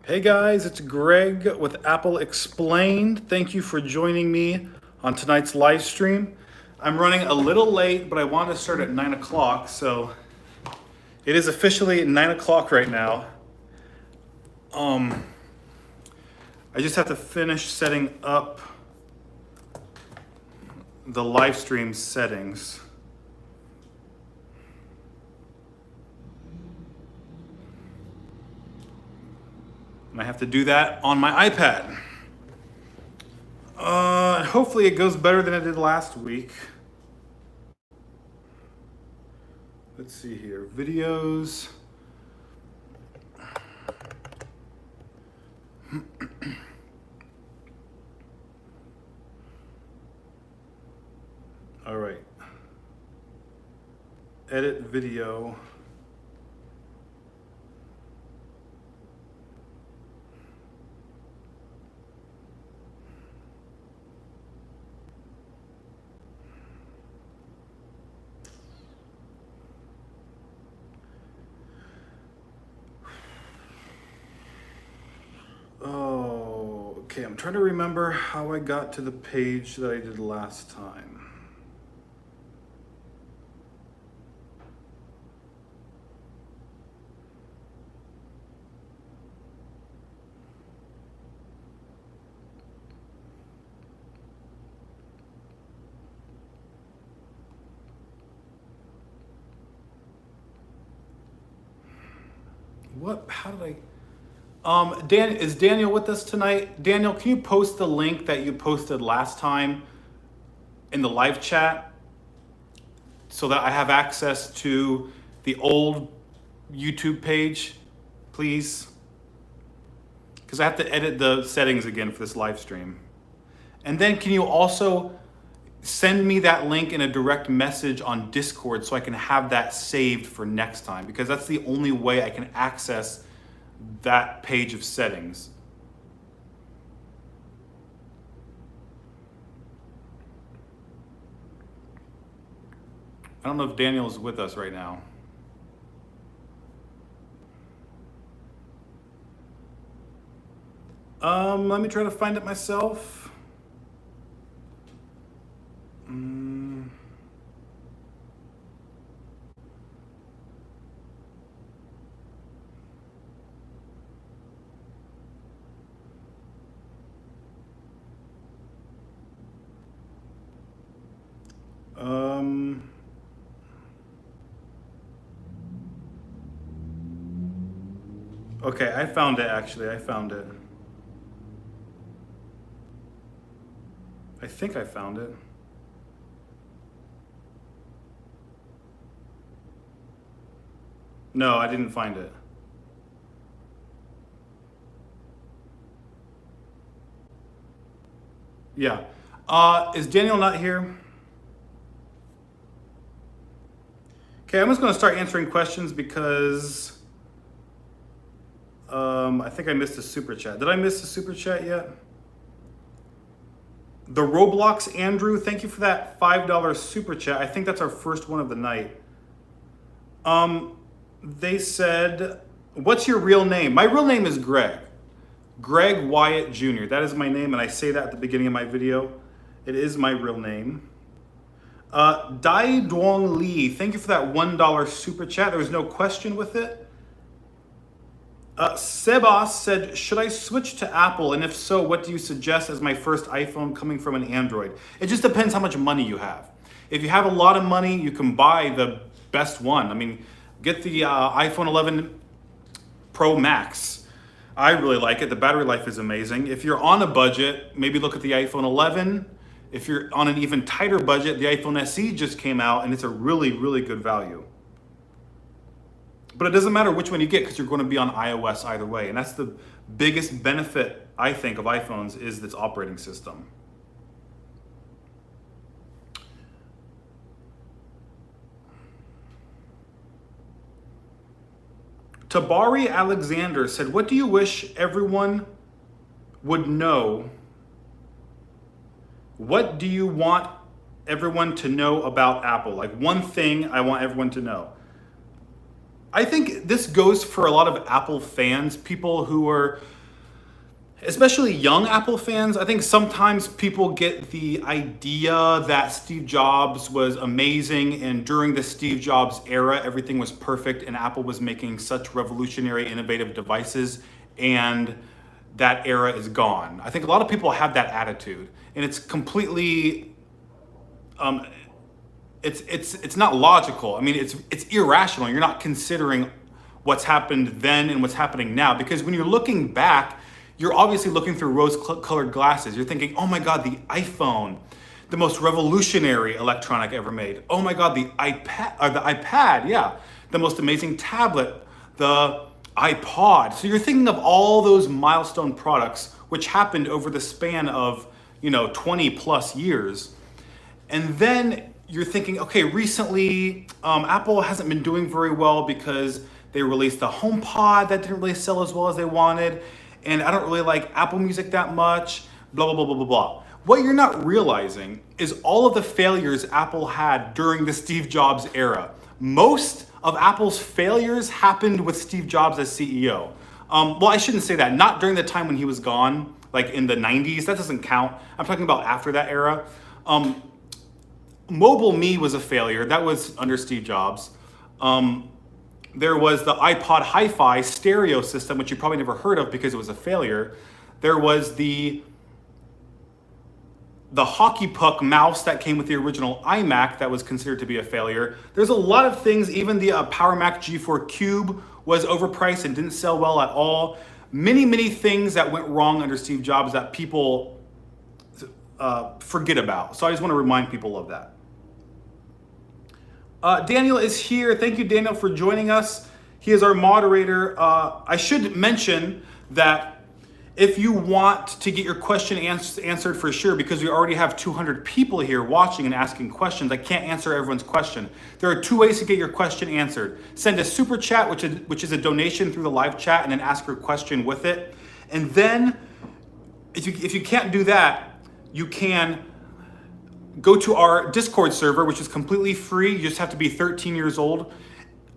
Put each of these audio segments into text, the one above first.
Hey guys, it's Greg with Apple Explained. Thank you for joining me on tonight's live stream. I'm running a little late, but I wanted to start at 9 o'clock, so it is officially 9 o'clock right now. I just have to finish setting up the live stream settings. And I have to do that on my iPad. Hopefully it goes better than it did last week. Let's see here, videos. All right. Edit video. Oh, okay. I'm trying to remember how I got to the page that I did last time. What? How did I? Is Daniel with us tonight? Daniel, can you post the link that you posted last time in the live chat so that I have access to the old YouTube page, please? Because I have to edit the settings again for this live stream. And then can you also send me that link in a direct message on Discord so I can have that saved for next time, because that's the only way I can access that page of settings. I don't know if Daniel is with us right now. Let me try to find it myself. Okay, I found it actually. I found it. I think I found it. No, I didn't find it. Yeah. Is Daniel not here? Okay, I'm just going to start answering questions because I think I missed a super chat. Did I miss a super chat yet? The Roblox Andrew, thank you for that $5 super chat. I think that's our first one of the night. They said, what's your real name? My real name is Greg. Greg Wyatt Jr. That is my name, and I say that at the beginning of my video. It is my real name. Dai Duong Lee, thank you for that $1 super chat. There was no question with it. Sebas said, should I switch to Apple? And if so, what do you suggest as my first iPhone coming from an Android? It just depends how much money you have. If you have a lot of money, you can buy the best one. I mean, get the iPhone 11 Pro Max. I really like it. The battery life is amazing. If you're on a budget, maybe look at the iPhone 11. If you're on an even tighter budget, the iPhone SE just came out and it's a really, really good value. But it doesn't matter which one you get because you're going to be on iOS either way. And that's the biggest benefit, I think, of iPhones is this operating system. Tabari Alexander said, what do you wish everyone would know? What do you want everyone to know about Apple? Like one thing I want everyone to know. I think this goes for a lot of Apple fans, people who are, especially young Apple fans. I think sometimes people get the idea that Steve Jobs was amazing, and during the Steve Jobs era, everything was perfect and Apple was making such revolutionary, innovative devices, and that era is gone. I think a lot of people have that attitude, and it's completely, um, it's not logical. I mean, it's irrational. You're not considering what's happened then and what's happening now, because when you're looking back, you're obviously looking through rose-colored glasses. You're thinking, "Oh my God, the iPhone, the most revolutionary electronic ever made. Oh my God, the iPad, yeah, the most amazing tablet, the iPod." So you're thinking of all those milestone products which happened over the span of 20 plus years. And then you're thinking, okay, recently Apple hasn't been doing very well because they released the HomePod that didn't really sell as well as they wanted, and I don't really like Apple Music that much, blah, blah, blah, blah, blah, blah. What you're not realizing is all of the failures Apple had during the Steve Jobs era. Most of Apple's failures happened with Steve Jobs as CEO. Well, I shouldn't say that. Not during the time when he was gone, like in the 90s. That doesn't count. I'm talking about after that era. Mobile Me was a failure. That was under Steve Jobs. There was the iPod Hi-Fi stereo system, which you probably never heard of because it was a failure. There was the hockey puck mouse that came with the original iMac that was considered to be a failure. There's a lot of things. Even the Power Mac G4 Cube was overpriced and didn't sell well at all. Many, many things that went wrong under Steve Jobs that people forget about. So I just want to remind people of that. Daniel is here. Thank you, Daniel, for joining us. He is our moderator. I should mention that if you want to get your question answered for sure, because we already have 200 people here watching and asking questions, I can't answer everyone's question. There are two ways to get your question answered. Send a super chat, which is a donation through the live chat, and then ask your question with it. And then, if you can't do that, you can go to our Discord server, which is completely free. You just have to be 13 years old.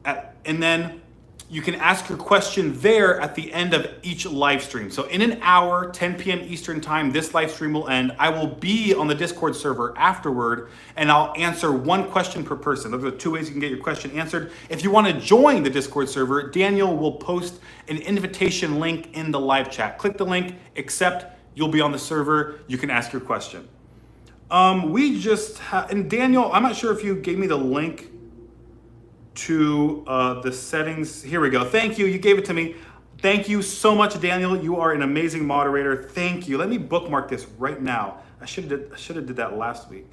And then you can ask your question there at the end of each live stream. So in an hour, 10 p.m. Eastern time, this live stream will end. I will be on the Discord server afterward, and I'll answer one question per person. Those are the two ways you can get your question answered. If you want to join the Discord server, Daniel will post an invitation link in the live chat. Click the link, accept, you'll be on the server. You can ask your question. We just and Daniel, I'm not sure if you gave me the link to the settings. Here we go. Thank you. You gave it to me. Thank you so much, Daniel. You are an amazing moderator. Thank you. Let me bookmark this right now. I should have did that last week.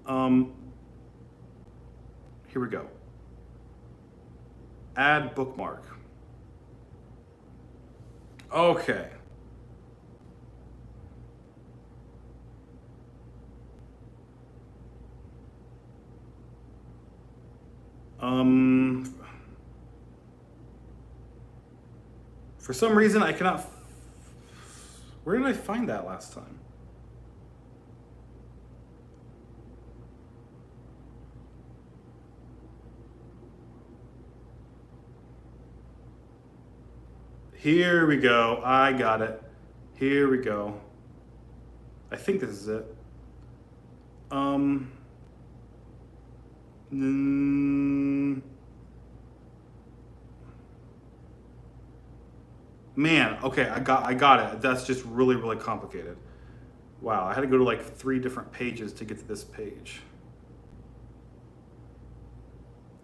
Here we go. Add bookmark. Okay. For some reason I cannot. Where did I find that last time? Here we go. I got it. Here we go. I think this is it. Man, okay, I got it. That's just really, really complicated. Wow, I had to go to like 3 different pages to get to this page.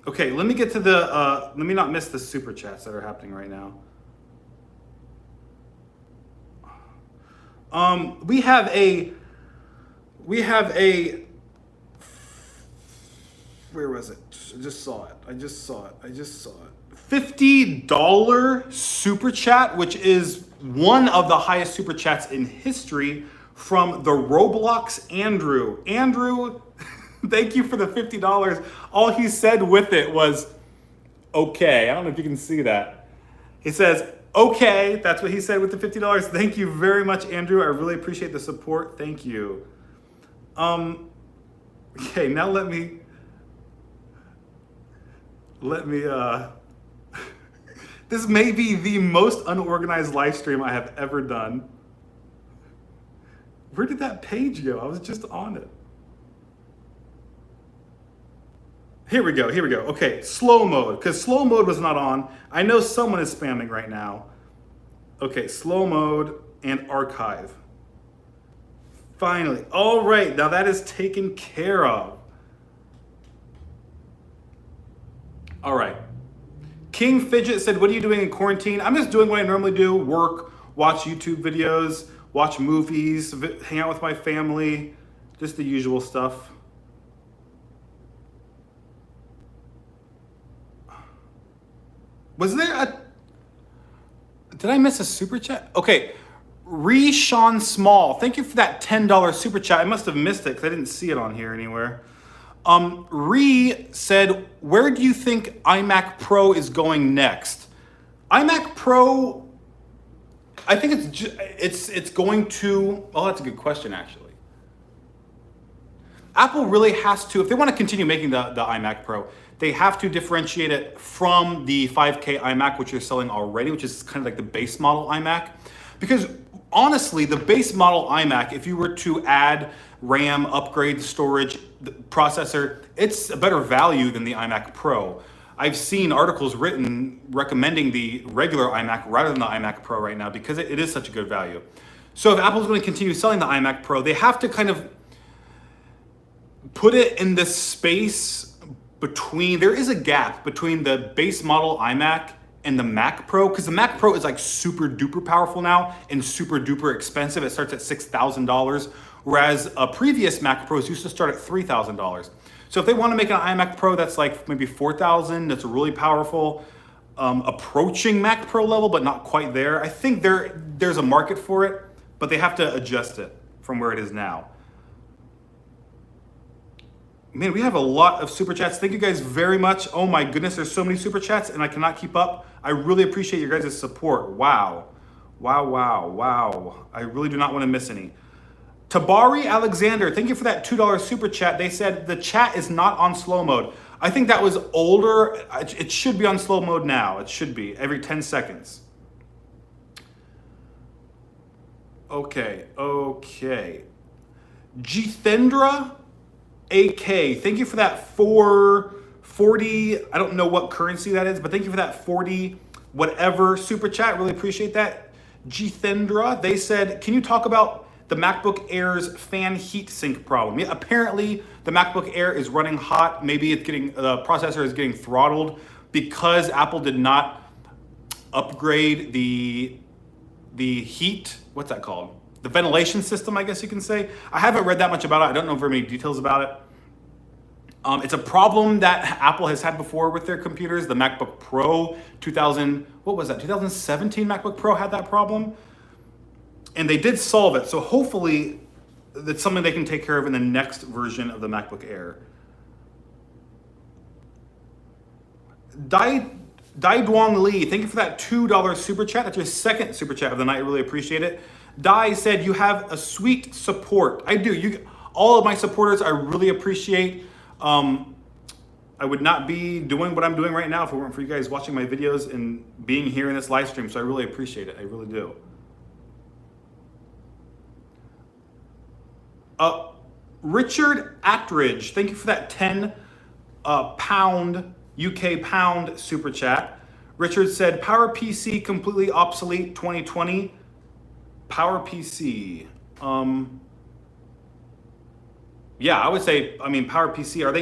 Okay, let me get to the, let me not miss the super chats that are happening right now. We have a, where was it? I just saw it. $50 super chat, which is one of the highest super chats in history, from the Roblox Andrew. Andrew, thank you for the $50. All he said with it was, okay. I don't know if you can see that. He says, okay. That's what he said with the $50. Thank you very much, Andrew. I really appreciate the support. Thank you. Okay, now let me Let me, this may be the most unorganized live stream I have ever done. Where did that page go? I was just on it. Here we go, here we go. Okay, slow mode, because slow mode was not on. I know someone is spamming right now. Okay, slow mode and archive. Finally, all right, now that is taken care of. All right. King Fidget said, what are you doing in quarantine? I'm just doing what I normally do, work, watch YouTube videos, watch movies, hang out with my family, just the usual stuff. Was there a, did I miss a super chat? Okay, Sean Small, thank you for that $10 super chat. I must have missed it because I didn't see it on here anywhere. Said, where do you think iMac Pro is going next? iMac Pro, I think it's going to, oh, that's a good question actually. Apple really has to, if they want to continue making the iMac Pro, they have to differentiate it from the 5K iMac, which they're selling already, which is kind of like the base model iMac. Because honestly, the base model iMac, if you were to add RAM, upgrade storage, the processor, it's a better value than the iMac Pro. I've seen articles written recommending the regular iMac rather than the iMac Pro right now because it is such a good value. So if Apple's going to continue selling the iMac Pro, they have to kind of put it in this space between, there is a gap between the base model iMac and the Mac Pro, because the Mac Pro is like super duper powerful now and super duper expensive. It starts at $6,000, whereas previous Mac Pros used to start at $3,000. So if they want to make an iMac Pro that's like maybe $4,000, that's really powerful, approaching Mac Pro level, but not quite there, I think there's a market for it, but they have to adjust it from where it is now. Man, we have a lot of super chats. Thank you guys very much. Oh my goodness, there's so many super chats and I cannot keep up. I really appreciate your guys' support. Wow. Wow, wow, wow. I really do not want to miss any. Tabari Alexander, thank you for that $2 super chat. They said the chat is not on slow mode. I think that was older. It should be on slow mode now. It should be every 10 seconds. Okay. Jithendra AK, thank you for that 440, I don't know what currency that is, but thank you for that 40 whatever super chat. Really appreciate that. Jithendra, they said, can you talk about the MacBook Air's fan heat sink problem? Yeah, apparently the MacBook Air is running hot. Maybe it's getting, the processor is getting throttled because Apple did not upgrade the heat, what's that called? The ventilation system, I guess you can say. I haven't read that much about it. I don't know very many details about it. It's a problem that Apple has had before with their computers. The MacBook Pro 2017 MacBook Pro had that problem. And they did solve it. So hopefully that's something they can take care of in the next version of the MacBook Air. Dai Duong Lee, thank you for that $2 super chat. That's your second super chat of the night. I really appreciate it. Dai said, you have a sweet support. I do. All of my supporters, I really appreciate. I would not be doing what I'm doing right now if it weren't for you guys watching my videos and being here in this live stream. So I really appreciate it. I really do. Richard Attridge, thank you for that 10 pound UK pound super chat. Richard said, PowerPC completely obsolete 2020. PowerPC. Yeah, I would say, I mean, PowerPC, are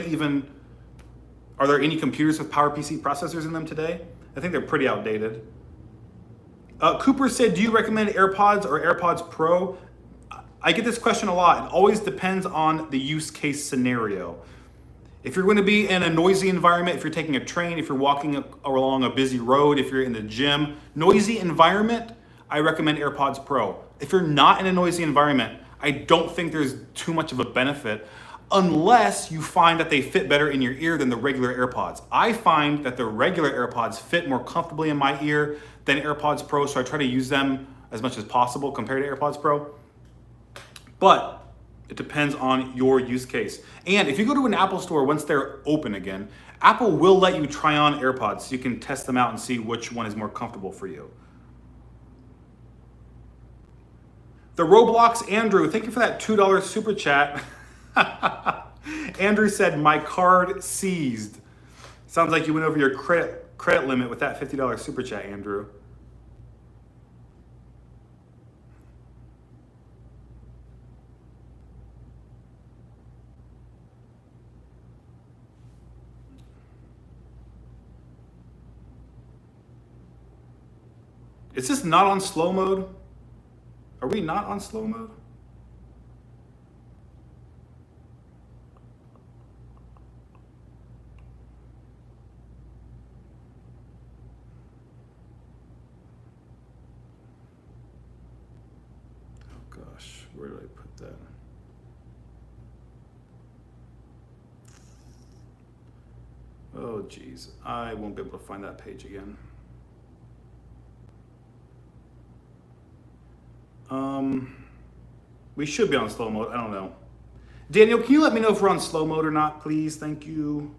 there any computers with PowerPC processors in them today? I think they're pretty outdated. Cooper said, do you recommend AirPods or AirPods Pro? I get this question a lot. It always depends on the use case scenario. If you're going to be in a noisy environment, if you're taking a train, if you're walking along a busy road, if you're in the gym, noisy environment, I recommend AirPods Pro. If you're not in a noisy environment, I don't think there's too much of a benefit unless you find that they fit better in your ear than the regular AirPods. I find that the regular AirPods fit more comfortably in my ear than AirPods Pro, so I try to use them as much as possible compared to AirPods Pro. But it depends on your use case. And if you go to an Apple store once they're open again, Apple will let you try on AirPods so you can test them out and see which one is more comfortable for you. The Roblox Andrew, thank you for that $2 super chat. Andrew said, my card seized. Sounds like you went over your credit limit with that $50 super chat, Andrew. Is this not on slow mode? Are we not on slow mode? Oh gosh, where did I put that? Oh geez, I won't be able to find that page again. We should be on slow mode. I don't know. Daniel, can you let me know if we're on slow mode or not, please? Thank you.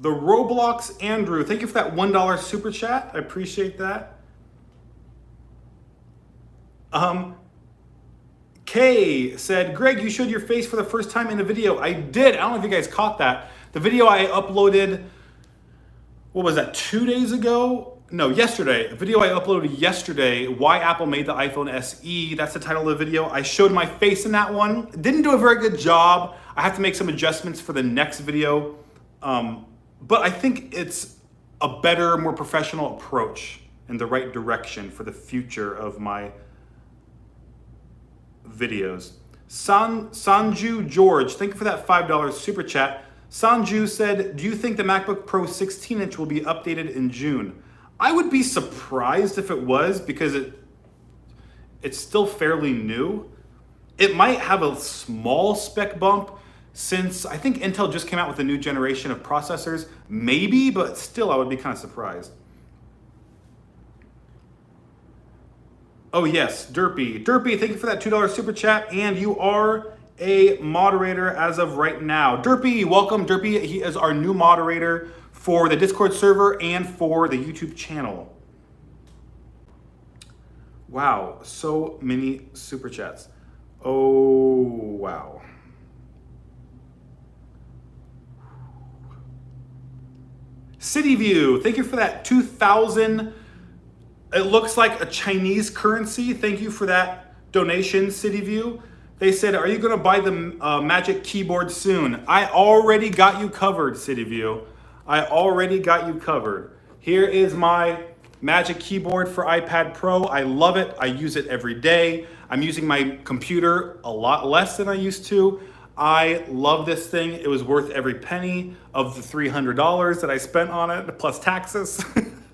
The Roblox Andrew, thank you for that $1 super chat. I appreciate that. Kay said, Greg, you showed your face for the first time in a video. I did. I don't know if you guys caught that. The video I uploaded, what was that, 2 days ago? No, yesterday. A video I uploaded yesterday, why Apple made the iPhone SE. That's the title of the video. I showed my face in that one. Didn't do a very good job. I have to make some adjustments for the next video. But I think it's a better, more professional approach in the right direction for the future of my videos. Sanju George, thank you for that $5 super chat. Sanju said, do you think the MacBook Pro 16-inch will be updated in June? I would be surprised if it was, because it's still fairly new. It might have a small spec bump since I think Intel just came out with a new generation of processors. Maybe, but still I would be kind of surprised. Oh yes, Derpy. Derpy, thank you for that $2 super chat, and you are a moderator as of right now. Derpy, welcome. Derpy, he is our new moderator for the Discord server and for the YouTube channel. Wow, so many super chats. Oh, wow. City View, thank you for that 2,000. It looks like a Chinese currency. Thank you for that donation, City View. They said, are you gonna buy the Magic Keyboard soon? I already got you covered, City View. I already got you covered. Here is my Magic Keyboard for iPad Pro. I love it. I use it every day. I'm using my computer a lot less than I used to. I love this thing. It was worth every penny of the $300 that I spent on it, plus taxes.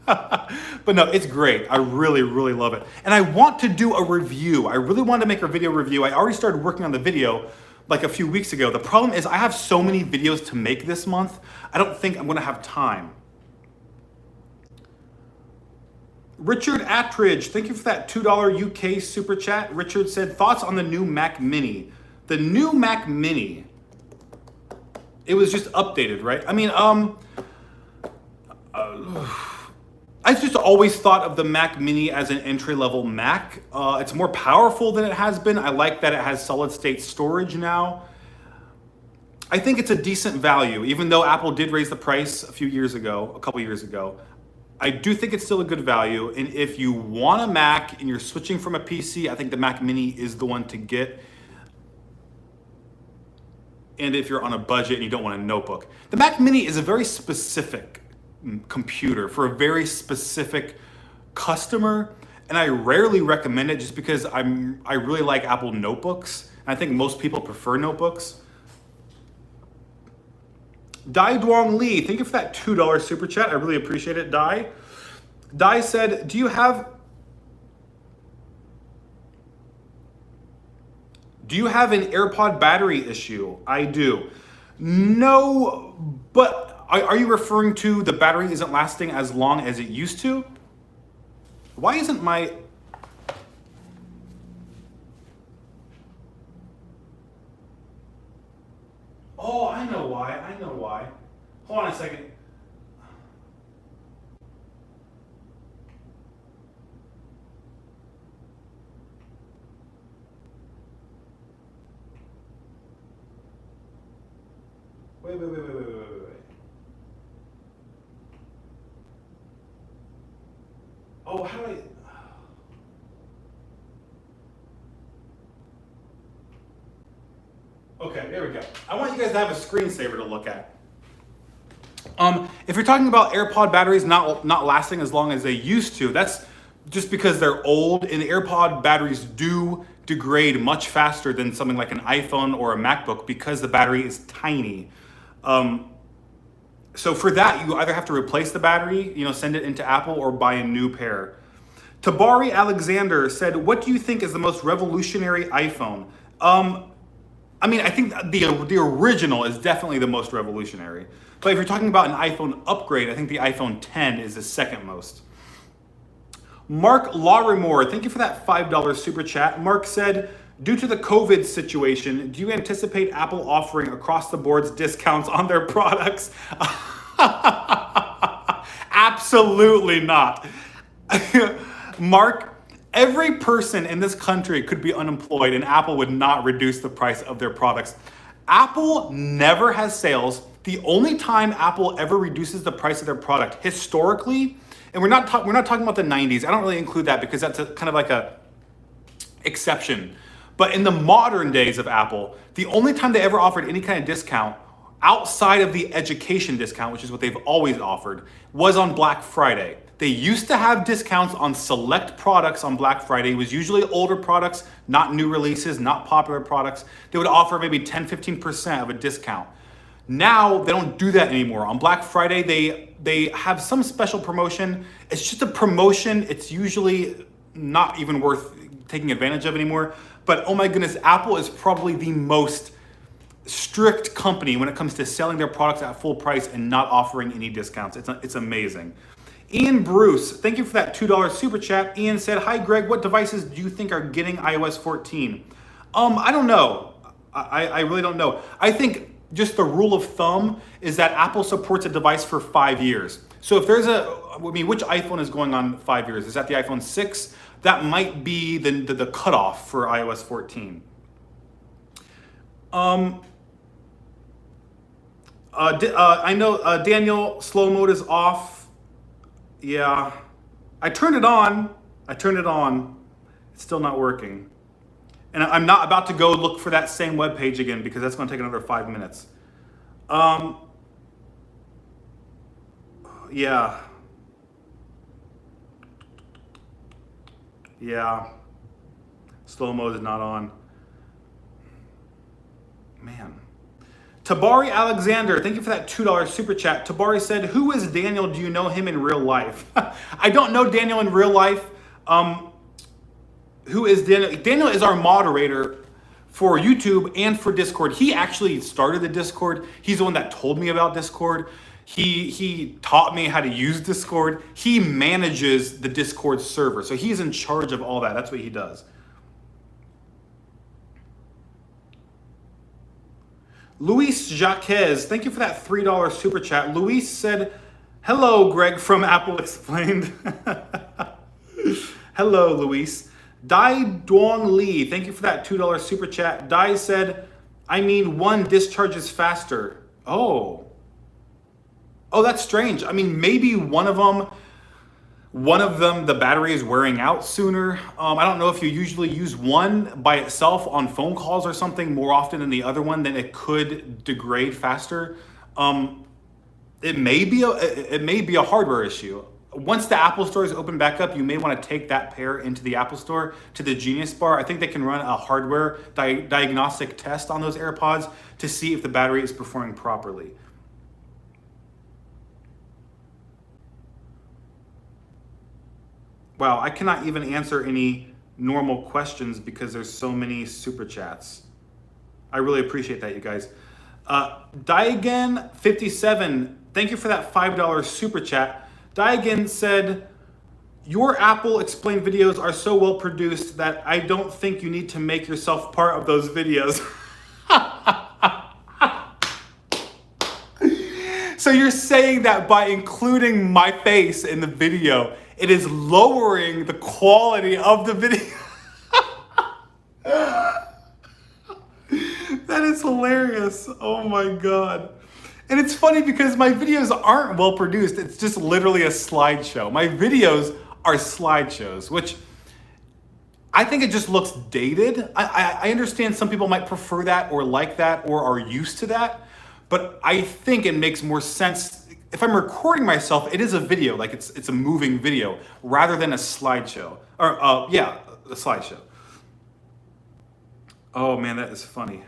But no, it's great. I really, really love it. And I want to do a review. I really wanted to make a video review. I already started working on the video like a few weeks ago. The problem is I have so many videos to make this month. I don't think I'm gonna have time. Richard Attridge, thank you for that $2 UK super chat. Richard said, thoughts on the new Mac Mini. The new Mac Mini, it was just updated, right? I mean, I just always thought of the Mac Mini as an entry-level Mac. It's more powerful than it has been. I like that it has solid-state storage now. I think it's a decent value, even though Apple did raise the price a couple years ago. I do think it's still a good value. And if you want a Mac and you're switching from a PC, I think the Mac Mini is the one to get. And if you're on a budget and you don't want a notebook. The Mac Mini is a very specific computer for a very specific customer, and I rarely recommend it just because I really like Apple notebooks. And I think most people prefer notebooks. Dai Duong Lee, thank you for that $2 super chat. I really appreciate it, Dai. Dai said, do you have an AirPod battery issue? I do. No, but Are you referring to the battery isn't lasting as long as it used to? Why isn't my... Oh, I know why. I know why. Hold on a second. Wait. Oh, how do I... Okay, there we go. I want you guys to have a screensaver to look at. If you're talking about AirPod batteries not lasting as long as they used to, that's just because they're old, and the AirPod batteries do degrade much faster than something like an iPhone or a MacBook because the battery is tiny. So for that, you either have to replace the battery, send it into Apple, or buy a new pair. Tabari Alexander said, "What do you think is the most revolutionary iPhone?" I think the original is definitely the most revolutionary. But if you're talking about an iPhone upgrade, I think the iPhone 10 is the second most. Mark Larimore, thank you for that $5 super chat. Mark said, due to the COVID situation, do you anticipate Apple offering across the boards discounts on their products? Absolutely not. Mark, every person in this country could be unemployed and Apple would not reduce the price of their products. Apple never has sales. The only time Apple ever reduces the price of their product historically, and we're not talking about the 90s. I don't really include that because that's kind of like a exception. But in the modern days of Apple, the only time they ever offered any kind of discount outside of the education discount, which is what they've always offered, was on Black Friday. They used to have discounts on select products on Black Friday. It was usually older products, not new releases, not popular products. They would offer maybe 10, 15% of a discount. Now they don't do that anymore. On Black Friday, they have some special promotion. It's just a promotion. It's usually not even worth taking advantage of anymore. But oh my goodness, Apple is probably the most strict company when it comes to selling their products at full price and not offering any discounts. It's amazing. Ian Bruce, thank you for that $2 super chat. Ian said, "Hi Greg, what devices do you think are getting iOS 14? I don't know. I really don't know. I think just the rule of thumb is that Apple supports a device for 5 years. So if there's which iPhone is going on 5 years? Is that the iPhone 6? That might be the cutoff for iOS 14. I know Daniel, slow mode is off. Yeah, I turned it on. It's still not working. And I'm not about to go look for that same web page again because that's going to take another 5 minutes. Yeah. Slow mode is not on. Man. Tabari Alexander, thank you for that $2 super chat. Tabari said, "Who is Daniel? Do you know him in real life?" I don't know Daniel in real life. Who is Daniel? Daniel is our moderator for YouTube and for Discord. He actually started the Discord. He's the one that told me about Discord. He taught me how to use Discord. He manages the Discord server. So he's in charge of all that. That's what he does. Luis Jaquez, thank you for that $3 super chat. Luis said, "Hello, Greg from Apple Explained." Hello, Luis. Dai Duong Lee, thank you for that $2 super chat. Dai said, one discharges faster. Oh, that's strange. Maybe one of them, the battery is wearing out sooner. I don't know if you usually use one by itself on phone calls or something more often than the other one, then it could degrade faster. It may be a hardware issue. Once the Apple Store is open back up, you may want to take that pair into the Apple Store, to the Genius Bar. I think they can run a hardware diagnostic test on those AirPods to see if the battery is performing properly. Wow, I cannot even answer any normal questions because there's so many super chats. I really appreciate that, you guys. Diagen57, Thank you for that $5 super chat. Daigen said, your Apple explained videos are so well produced that I don't think you need to make yourself part of those videos. So you're saying that by including my face in the video, it is lowering the quality of the video? That is hilarious. Oh my God. And it's funny because my videos aren't well produced. It's just literally a slideshow. My videos are slideshows, which I think it just looks dated. I understand some people might prefer that or like that or are used to that, but I think it makes more sense. If I'm recording myself, it is a video, like it's a moving video rather than a slideshow. Or yeah, a slideshow. Oh man, that is funny.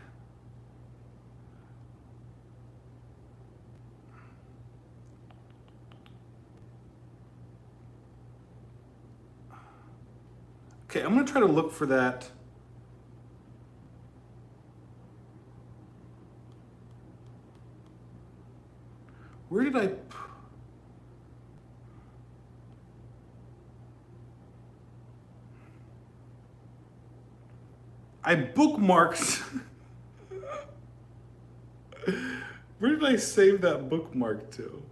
Okay, I'm gonna try to look for that. Where did I bookmarked. Where did I save that bookmark to?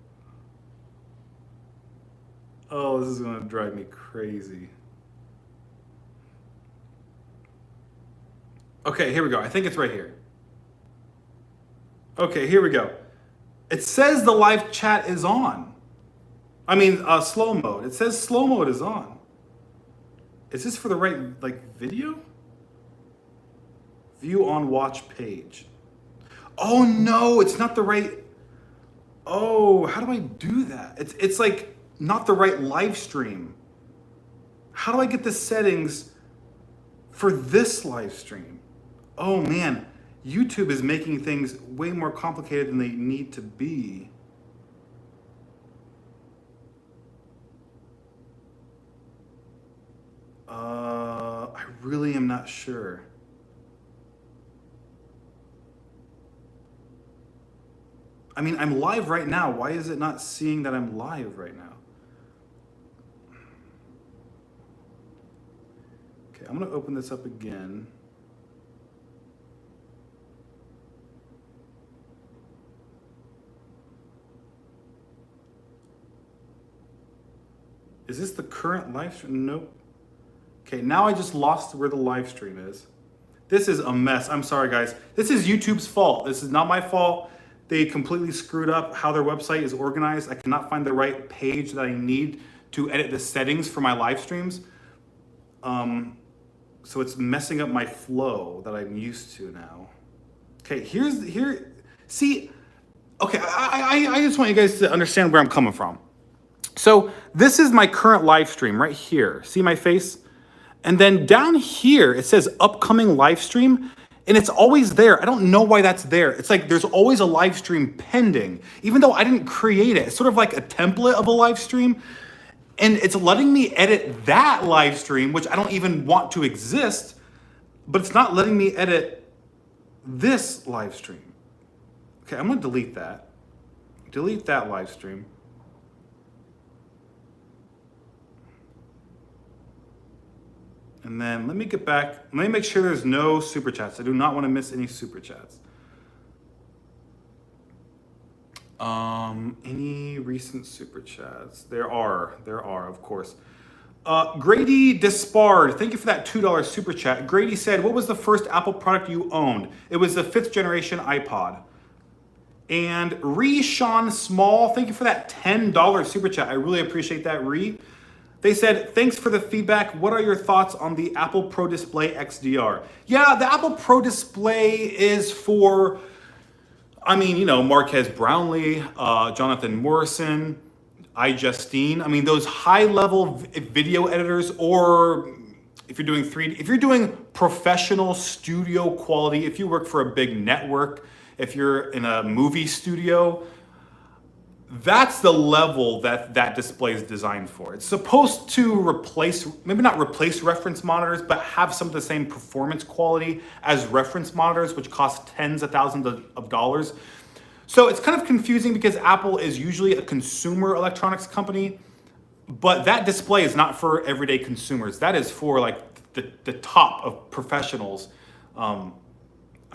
Oh, this is gonna drive me crazy. Okay, here we go. I think it's right here. Okay, here we go. It says the live chat is on. I mean, slow mode. It says slow mode is on. Is this for the right, like, video? View on watch page. Oh no, it's not the right. Oh, how do I do that? It's like not the right live stream. How do I get the settings for this live stream? Oh man, YouTube is making things way more complicated than they need to be. I really am not sure. I mean, I'm live right now. Why is it not seeing that I'm live right now? Okay, I'm gonna open this up again. Is this the current live stream? Nope. Okay, now I just lost where the live stream is. This is a mess. I'm sorry, guys. This is YouTube's fault. This is not my fault. They completely screwed up how their website is organized. I cannot find the right page that I need to edit the settings for my live streams. So it's messing up my flow that I'm used to now. Okay, see, okay, I just want you guys to understand where I'm coming from. So this is my current live stream right here. See my face? And then down here, it says upcoming live stream. And it's always there. I don't know why that's there. It's like there's always a live stream pending, even though I didn't create it. It's sort of like a template of a live stream. And it's letting me edit that live stream, which I don't even want to exist, but it's not letting me edit this live stream. Okay, I'm gonna delete that. Delete that live stream. And then let me get back. Let me make sure there's no super chats. I do not want to miss any super chats. Any recent super chats? There are, of course. Grady Despard, thank you for that $2 super chat. Grady said, what was the first Apple product you owned? It was the 5th generation iPod. And Sean Small, thank you for that $10 super chat. I really appreciate that, Ree. They said, thanks for the feedback. What are your thoughts on the Apple Pro Display XDR? Yeah, the Apple Pro Display is for, I mean, you know, Marquez Brownlee, Jonathan Morrison, iJustine. I mean, those high-level video editors, or if you're doing 3D, if you're doing professional studio quality, if you work for a big network, if you're in a movie studio, that's the level that that display is designed for. It's supposed to replace, maybe not replace reference monitors, but have some of the same performance quality as reference monitors, which cost tens of thousands of dollars. So it's kind of confusing because Apple is usually a consumer electronics company, but that display is not for everyday consumers. That is for like the top of professionals. I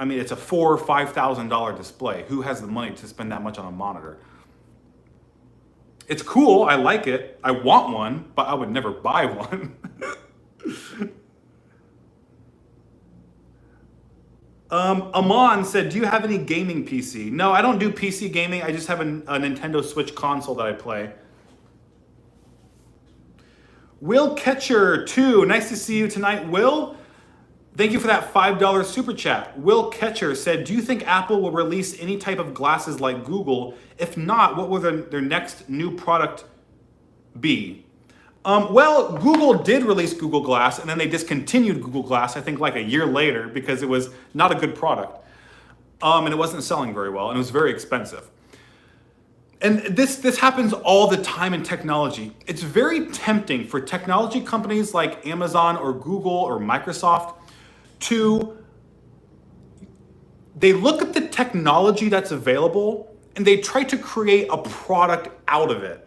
mean, it's a $4,000 or $5,000 display. Who has the money to spend that much on a monitor? It's cool. I like it. I want one, but I would never buy one. Amon said, do you have any gaming PC? No, I don't do PC gaming. I just have a Nintendo Switch console that I play. Will Ketcher 2, nice to see you tonight. Will, thank you for that $5 super chat. Will Ketcher said, do you think Apple will release any type of glasses like Google? If not, what will their next new product be? Well, Google did release Google Glass, and then they discontinued Google Glass, I think like a year later, because it was not a good product. And it wasn't selling very well, and it was very expensive. And this happens all the time in technology. It's very tempting for technology companies like Amazon or Google or Microsoft they look at the technology that's available and they try to create a product out of it.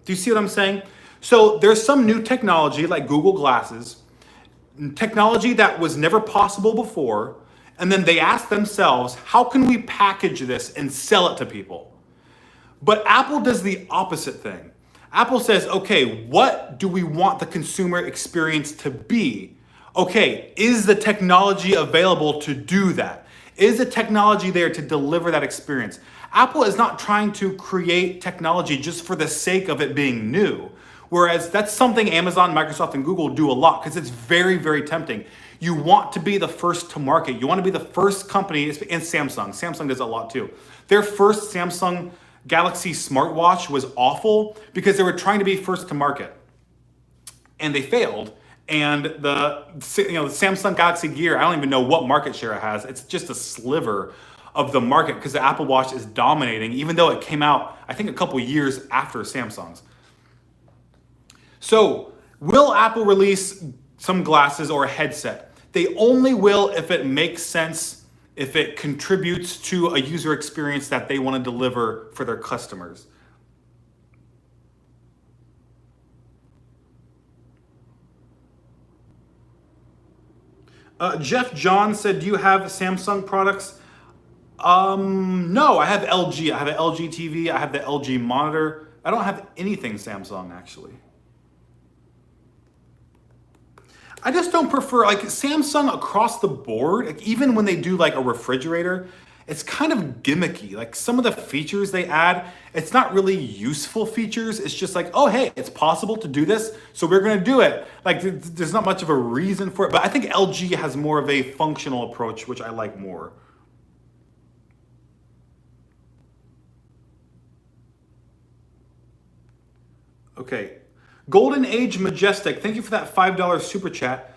Do you see what I'm saying? So there's some new technology like Google Glasses, technology that was never possible before, and then they ask themselves, how can we package this and sell it to people? But Apple does the opposite thing. Apple says, okay, what do we want the consumer experience to be? Okay, is the technology available to do that? Is the technology there to deliver that experience? Apple is not trying to create technology just for the sake of it being new. Whereas that's something Amazon, Microsoft, and Google do a lot because it's very, very tempting. You want to be the first to market. You want to be the first company, and Samsung. Samsung does a lot too. Their first Samsung Galaxy smartwatch was awful because they were trying to be first to market. And they failed. And the Samsung Galaxy Gear, I don't even know what market share it has. It's just a sliver of the market because the Apple Watch is dominating, even though it came out, I think, a couple years after Samsung's. So, will Apple release some glasses or a headset? They only will if it makes sense, if it contributes to a user experience that they want to deliver for their customers. Jeff John said, do you have Samsung products? No, I have LG. I have an LG TV. I have the LG monitor. I don't have anything Samsung, actually. I just don't prefer, like, Samsung across the board, like, even when they do like a refrigerator, it's kind of gimmicky. Like some of the features they add, it's not really useful features. It's just like, oh, hey, it's possible to do this, so we're gonna do it. Like there's not much of a reason for it, but I think LG has more of a functional approach, which I like more. Okay, Golden Age Majestic, thank you for that $5 super chat.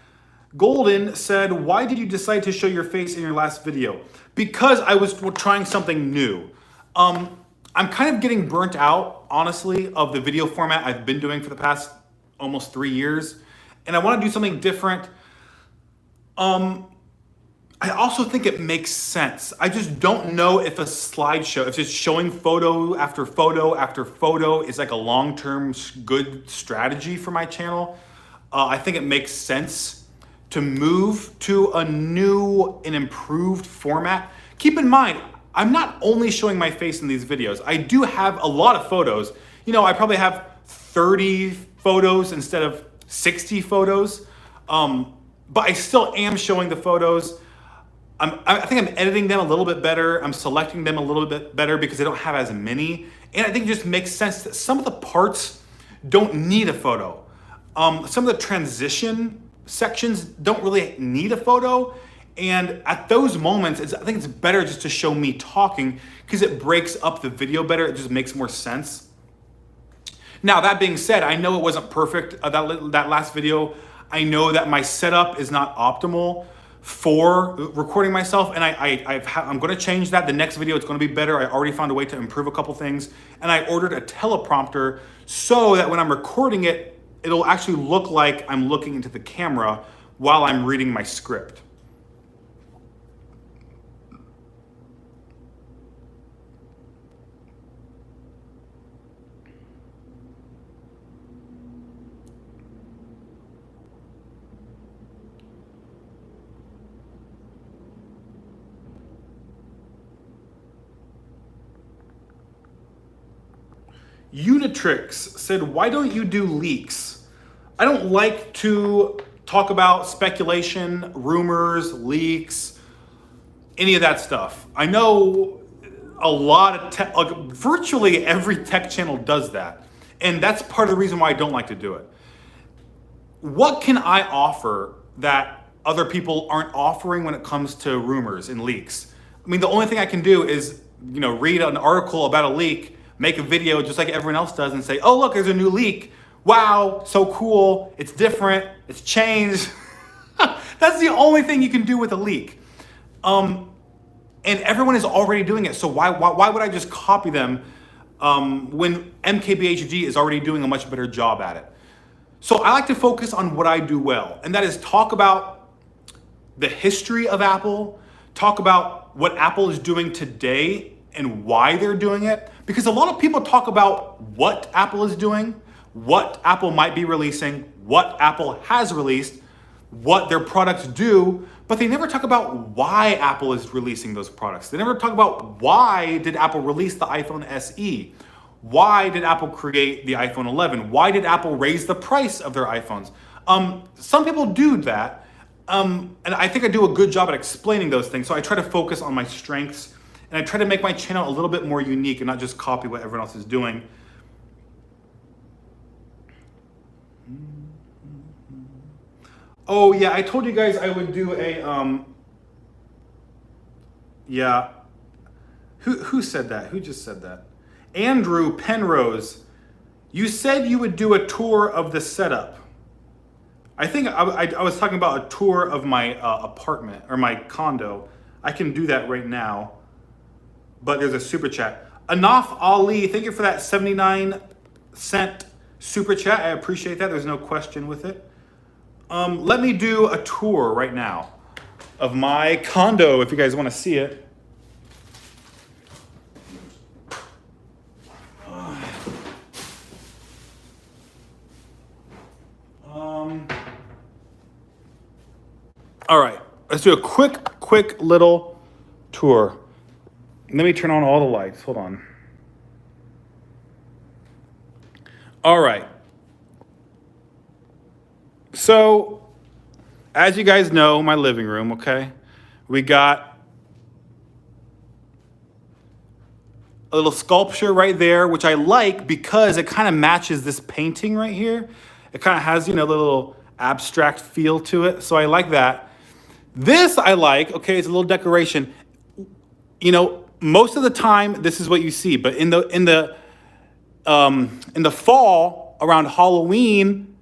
Golden said, why did you decide to show your face in your last video? Because I was trying something new. I'm kind of getting burnt out, honestly, of the video format I've been doing for the past almost 3 years. And I want to do something different. I also think it makes sense. I just don't know if a slideshow, if it's showing photo after photo after photo is like a long-term good strategy for my channel. I think it makes sense to move to a new and improved format. Keep in mind, I'm not only showing my face in these videos. I do have a lot of photos. You know, I probably have 30 photos instead of 60 photos. But I still am showing the photos. I think I'm editing them a little bit better. I'm selecting them a little bit better because I don't have as many. And I think it just makes sense that some of the parts don't need a photo. Some of the transition sections don't really need a photo. And at those moments, I think it's better just to show me talking because it breaks up the video better. It just makes more sense. Now, that being said, I know it wasn't perfect, that last video. I know that my setup is not optimal for recording myself, and I'm going to change that. The next video, it's going to be better. I already found a way to improve a couple things, and I ordered a teleprompter so that when I'm recording it, it'll actually look like I'm looking into the camera while I'm reading my script. Unitrix said, why don't you do leaks? I don't like to talk about speculation, rumors, leaks, any of that stuff. I know a lot of tech, like virtually every tech channel does that. And that's part of the reason why I don't like to do it. What can I offer that other people aren't offering when it comes to rumors and leaks? I mean, the only thing I can do is, read an article about a leak, make a video just like everyone else does and say, oh, look, there's a new leak. Wow, so cool. It's different. It's changed. That's the only thing you can do with a leak. And everyone is already doing it. So why would I just copy them when MKBHD is already doing a much better job at it? So I like to focus on what I do well, and that is talk about the history of Apple, talk about what Apple is doing today and why they're doing it. Because a lot of people talk about what Apple is doing, what Apple might be releasing, what Apple has released, what their products do, but they never talk about why Apple is releasing those products. They never talk about why did Apple release the iPhone SE? Why did Apple create the iPhone 11? Why did Apple raise the price of their iPhones? Some people do that, and I think I do a good job at explaining those things. So I try to focus on my strengths, and I try to make my channel a little bit more unique and not just copy what everyone else is doing. Oh yeah, I told you guys I would do a, yeah. Who said that? Who just said that? Andrew Penrose, you said you would do a tour of the setup. I think I was talking about a tour of my apartment or my condo. I can do that right now, but there's a super chat. Anaf Ali, thank you for that 79-cent super chat. I appreciate that. There's no question with it. Let me do a tour right now of my condo if you guys want to see it. All right, let's do a quick little tour. Let me turn on all the lights. Hold on. All right. So, as you guys know, my living room, okay? We got a little sculpture right there, which I like because it kind of matches this painting right here. It kind of has, the little abstract feel to it. So I like that. This I like, okay, it's a little decoration. Most of the time this is what you see, but in the fall around Halloween,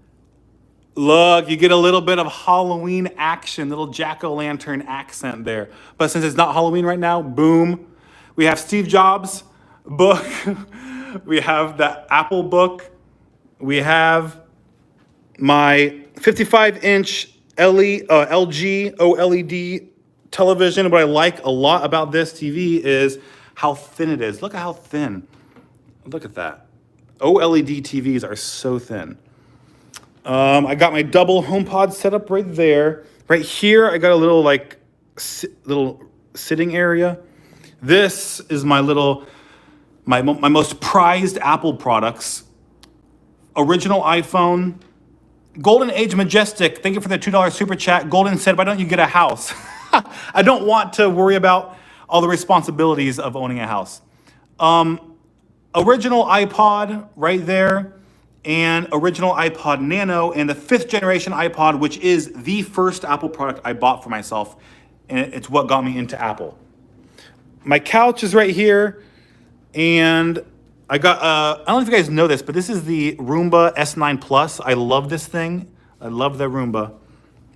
look, you get a little bit of Halloween action, little jack-o'-lantern accent there. But since it's not Halloween right now, boom. We have Steve Jobs' book. We have the Apple book. We have my 55-inch LG OLED television. What I like a lot about this TV is how thin it is. Look at how thin. Look at that. OLED TVs are so thin. I got my double HomePod set up right there. Right here, I got a little little sitting area. This is my most prized Apple products. Original iPhone. Golden Age Majestic, thank you for the $2 super chat. Golden said, why don't you get a house? I don't want to worry about all the responsibilities of owning a house. Original iPod right there, and original iPod Nano, and the 5th generation iPod, which is the first Apple product I bought for myself, and it's what got me into Apple. My couch is right here, and I got, I don't know if you guys know this, but this is the Roomba S9 Plus. I love this thing. I love the Roomba.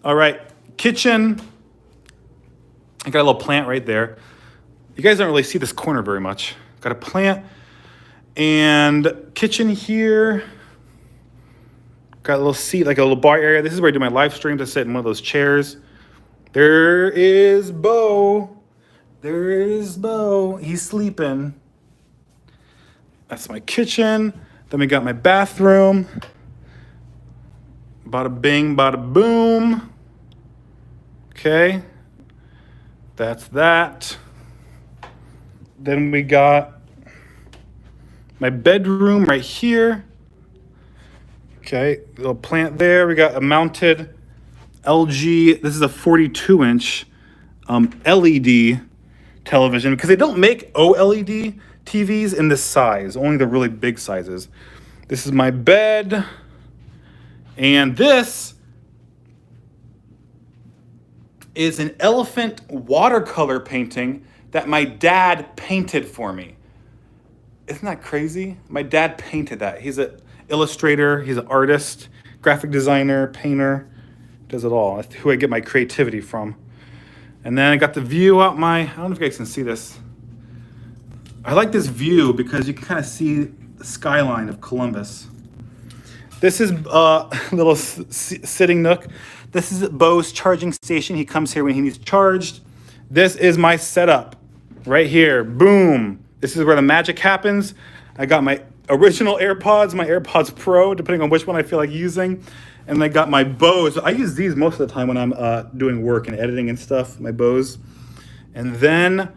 All right, kitchen. I got a little plant right there. You guys don't really see this corner very much. Got a plant. And kitchen here. Got a little seat, like a little bar area. This is where I do my live stream, to sit in one of those chairs. There is Bo. There is Bo. He's sleeping. That's my kitchen. Then we got my bathroom. Bada bing, bada boom. Okay. That's that. Then we got My bedroom right here. Okay, little plant there. We got a mounted LG. This is a 42-inch LED television because they don't make OLED TVs in this size, only the really big sizes. This is my bed. And this is an elephant watercolor painting that my dad painted for me. Isn't that crazy? My dad painted that. He's an illustrator, he's an artist, graphic designer, painter, does it all. That's who I get my creativity from. And then I got the view out I don't know if you guys can see this. I like this view because you can kind of see the skyline of Columbus. This is a little sitting nook. This is Bo's charging station. He comes here when he needs charged. This is my setup right here. Boom. This is where the magic happens. I got my original AirPods, my AirPods Pro, depending on which one I feel like using. And I got my Bose. I use these most of the time when I'm doing work and editing and stuff, my Bose. And then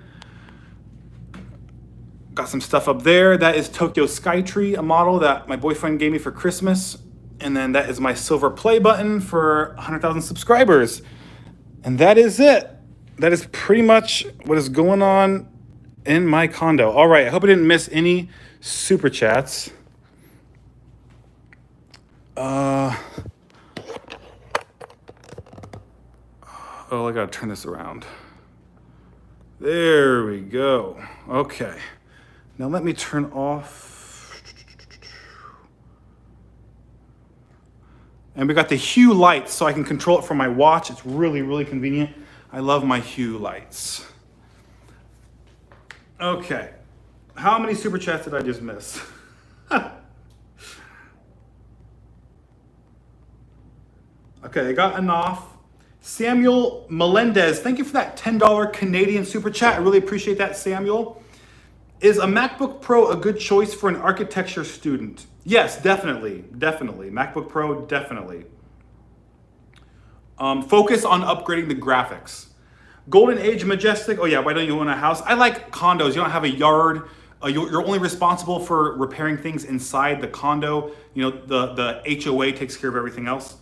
got some stuff up there. That is Tokyo Skytree, a model that my boyfriend gave me for Christmas. And then that is my silver play button for 100,000 subscribers. And that is it. That is pretty much what is going on in my condo. All right, I hope I didn't miss any super chats. Oh, I gotta turn this around. There we go. Okay. Now let me turn off. And we got the Hue lights so I can control it from my watch. It's really, really convenient. I love my Hue lights. Okay. How many super chats did I just miss? Okay, I got enough. Samuel Melendez, thank you for that $10 Canadian super chat. I really appreciate that, Samuel. Is a MacBook Pro a good choice for an architecture student? Yes, definitely, definitely. MacBook Pro, definitely. Focus on upgrading the graphics. Golden Age Majestic, oh yeah, why don't you own a house? I like condos, you don't have a yard. You're only responsible for repairing things inside the condo. You know, the HOA takes care of everything else.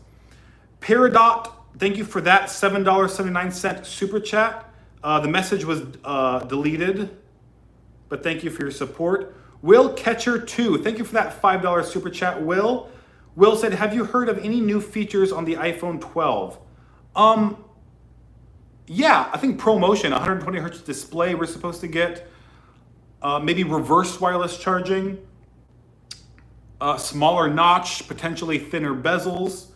Peridot, thank you for that $7.79 super chat. The message was deleted, but thank you for your support. Will Catcher 2, thank you for that $5 super chat, Will. Will said, have you heard of any new features on the iPhone 12? Yeah, I think ProMotion, 120 hertz display we're supposed to get. Maybe reverse wireless charging. Smaller notch, potentially thinner bezels.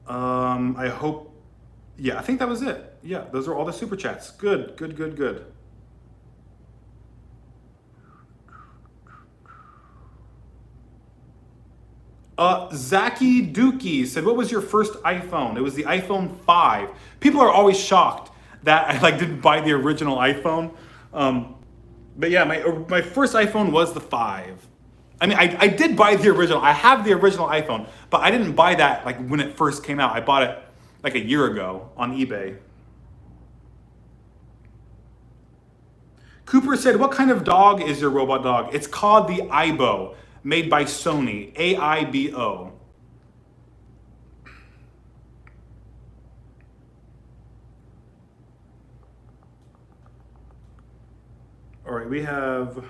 I hope, yeah, I think that was it. Yeah, those are all the super chats. Good, good, good, good. Zaki Dookie said, what was your first iPhone? It was the iPhone 5. People are always shocked that I didn't buy the original iPhone. But yeah, my first iPhone was the 5. I mean, I did buy the original. I have the original iPhone, but I didn't buy that when it first came out. I bought it a year ago on eBay. Cooper said, what kind of dog is your robot dog? It's called the Aibo, made by Sony, AIBO. All right, we have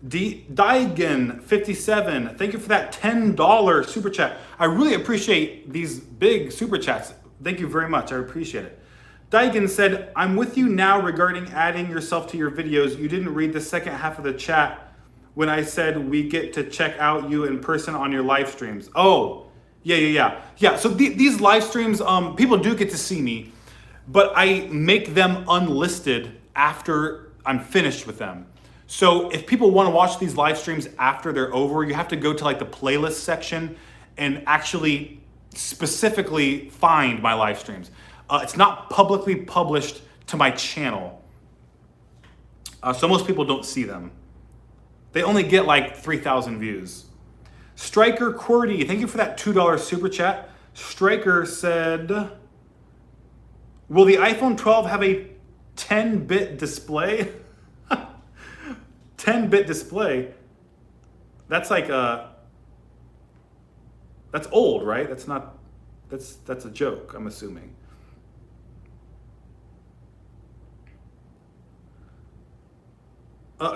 Daigen 57. Thank you for that $10 super chat. I really appreciate these big super chats. Thank you very much. I appreciate it. Daigen said, I'm with you now regarding adding yourself to your videos. You didn't read the second half of the chat when I said we get to check out you in person on your live streams. Oh, yeah. So these live streams, people do get to see me, but I make them unlisted after I'm finished with them. So if people want to watch these live streams after they're over, you have to go to the playlist section and actually specifically find my live streams. It's not publicly published to my channel. So most people don't see them. They only get 3,000 views. Striker Qwerty, thank you for that $2 super chat. Striker said, will the iPhone 12 have a 10-bit display. 10-bit display. That's like that's old, right? That's not. That's a joke, I'm assuming.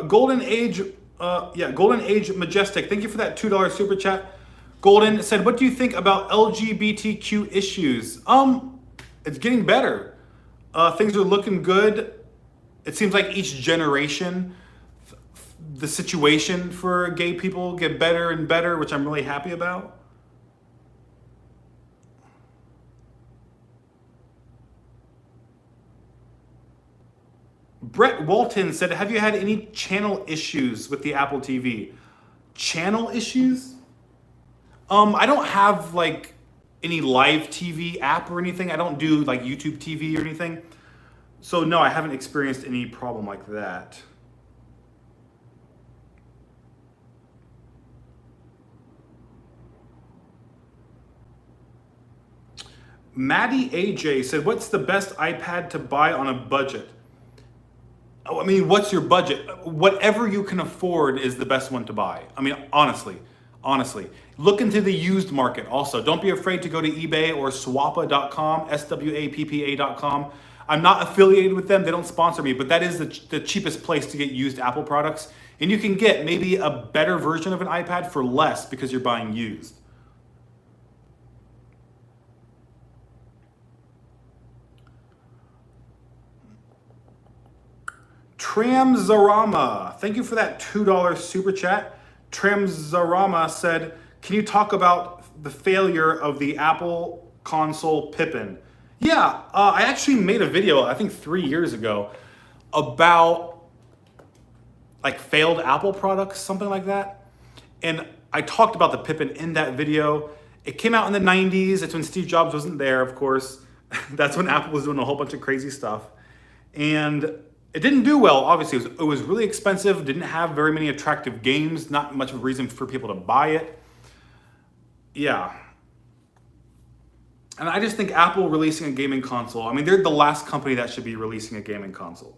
Golden Age, Golden Age Majestic. Thank you for that $2 super chat. Golden said, "What do you think about LGBTQ issues?" It's getting better. Things are looking good. It seems like each generation, the situation for gay people get better and better, which I'm really happy about. Brett Walton said, "Have you had any channel issues with the Apple TV?" Channel issues? I don't have like any live TV app or anything. I don't do like YouTube TV or anything. So no, I haven't experienced any problem like that. Maddie AJ said, "What's the best iPad to buy on a budget?" I mean, what's your budget? Whatever you can afford is the best one to buy. I mean, honestly, look into the used market also. Don't be afraid to go to eBay or swappa.com, swappa.com. I'm not affiliated with them. They don't sponsor me, but that is the cheapest place to get used Apple products. And you can get maybe a better version of an iPad for less because you're buying used. Tramzarama, thank you for that $2 super chat. Tramzarama said, "Can you talk about the failure of the Apple console Pippin?" Yeah, I actually made a video, I think 3 years ago, about like failed Apple products, something like that. And I talked about the Pippin in that video. It came out in the 90s. It's when Steve Jobs wasn't there, of course. That's when Apple was doing a whole bunch of crazy stuff. And it didn't do well, obviously. It was really expensive, didn't have very many attractive games, not much of a reason for people to buy it. Yeah. And I just think Apple releasing a gaming console, I mean, they're the last company that should be releasing a gaming console.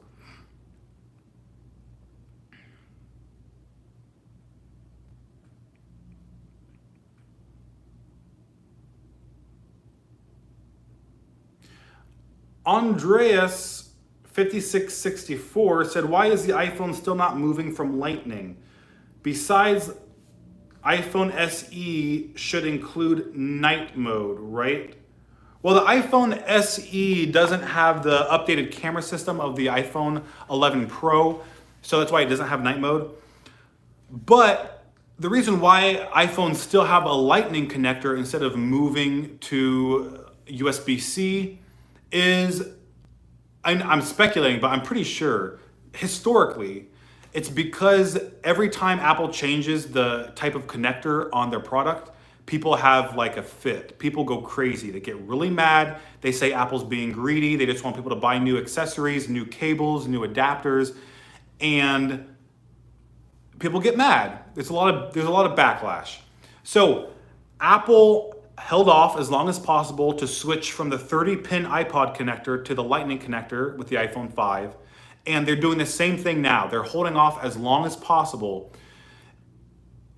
Andreas 5664 said, "Why is the iPhone still not moving from Lightning? Besides, iPhone SE should include night mode, right?" Well, the iPhone SE doesn't have the updated camera system of the iPhone 11 Pro, so that's why it doesn't have night mode. But the reason why iPhones still have a Lightning connector instead of moving to USB-C is, I'm speculating, but I'm pretty sure historically it's because every time Apple changes the type of connector on their product, people have like a fit. People go crazy. They get really mad. They say Apple's being greedy. They just want people to buy new accessories, new cables, new adapters, and people get mad. There's a lot of backlash. So Apple held off as long as possible to switch from the 30-pin iPod connector to the Lightning connector with the iPhone 5. And they're doing the same thing now. They're holding off as long as possible.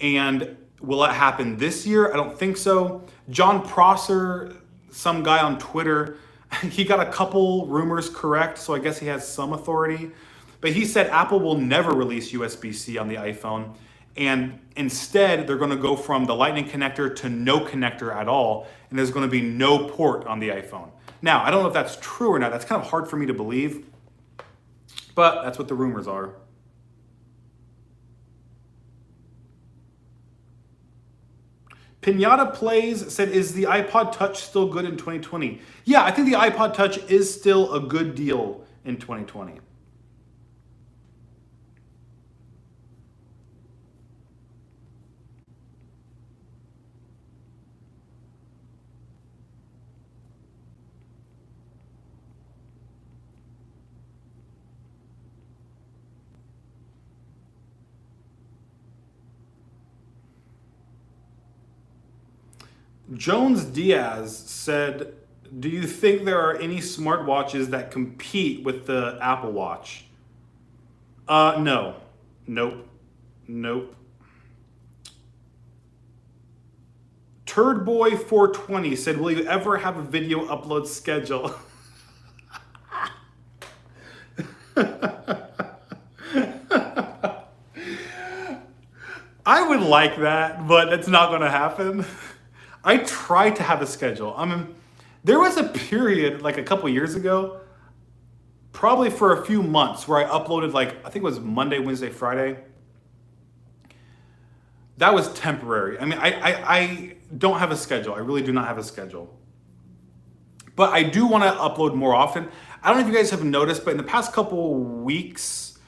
And will it happen this year? I don't think so. John Prosser, some guy on Twitter, he got a couple rumors correct, so I guess he has some authority. But he said Apple will never release USB-C on the iPhone. And instead, they're going to go from the Lightning connector to no connector at all. And there's going to be no port on the iPhone. Now, I don't know if that's true or not. That's kind of hard for me to believe. But that's what the rumors are. Pinata Plays said, "Is the iPod Touch still good in 2020? Yeah, I think the iPod Touch is still a good deal in 2020. Jones Diaz said, Do you think there are any smartwatches that compete with the Apple Watch? No. Nope. Nope. Turd Boy 420 said, "Will you ever have a video upload schedule?" I would like that, but it's not going to happen. I try to have a schedule. I mean, there was a period like a couple years ago, probably for a few months, where I uploaded like, I think it was Monday, Wednesday, Friday. That was temporary. I mean, I don't have a schedule. I really do not have a schedule. But I do want to upload more often. I don't know if you guys have noticed, but in the past couple weeks,